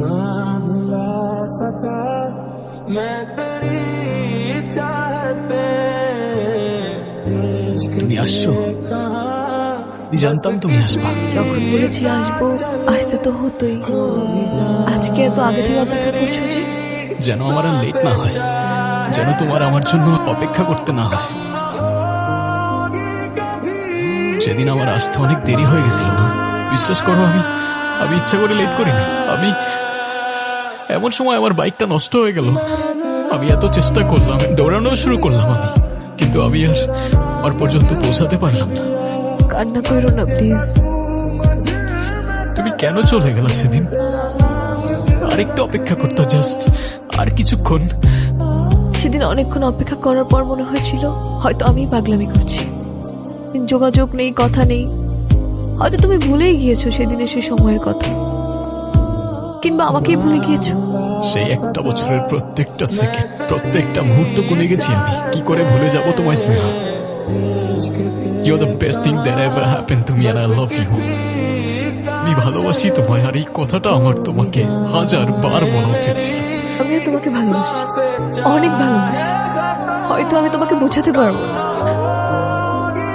ना भुला सका मैं तेरी चाहते তুমি আসছো? আমি জানতাম তুমি আসবা। যখন বলেছি আসবো, আসতে তো হতোই। আজকে এত আগে থেকে অপেক্ষা করছো যে? যেন আমার আর লেট না হয়, যেন তোমার আমার জন্য অপেক্ষা করতে না হয়। সেদিন আমার আসতে অনেক দেরি হয়ে গেছিল না? বিশ্বাস করো, আমি ইচ্ছা করে লেট করিনি। এমন সময় আমার বাইকটা নষ্ট হয়ে গেল। আমি এত চেষ্টা করলাম, দৌড়ানো শুরু করলাম কিন্তু আমি আর পর্যন্ত পৌঁছাতে পারলাম না। কান্না করো না প্লিজ। তুমি কেন চলে গেল সেদিন? আরেকটু অপেক্ষা করতে, জাস্ট আর কিছুক্ষণ। সেদিন অনেকক্ষণ অপেক্ষা করার পর মনে হয়েছিল হয়তো আমি পাগলামি করছি। যোগাযোগ নেই, কথা নেই। হয়তো তুমি ভুলেই গিয়েছো সেদিনের সে সময়ের কথা, কিংবা আমাকেই ভুলে গিয়েছো। সেই একটা বছরের প্রত্যেকটা সেকেন্ড, প্রত্যেকটা মুহূর্ত গুনে গেছি আমি। কি করে ভুলে যাব তোমায় Sneha? You're the best thing that ever happened to me and I love you. আমি ভালোবাসি তোমায়, আর এই কথাটা আমার তোমাকে 1000 বার বলা উচিত ছিল। আমিও তোমাকে ভালোবাসি, অনেক ভালোবাসি। হয়তো আমি তোমাকে বোঝাতে পারবো না,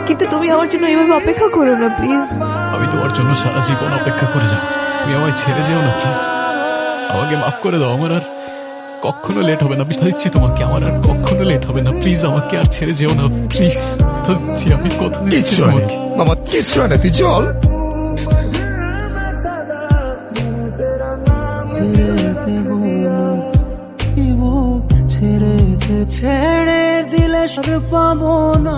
কিন্তু তুমি আমার জন্য এইভাবে অপেক্ষা করো না প্লিজ। আমি তোমার জন্য সারা জীবন অপেক্ষা করে যাবো। তুমি আমায় ছেড়ে যেও না প্লিজ। আমাকে মাফ করে দাও, আমার আর কখনো লেট হবে না। আমি দিচ্ছি তোমাকে, আমার আর কখনো লেট হবে না। প্লিজ আমাকে আর ছেড়ে যেও না প্লিজ। দিচ্ছি, আমি কথা দিচ্ছি তোমাকে। মামা কিচ্ছু হয় না, তুই চল। ছেড়ে দিলে সব পাবো না।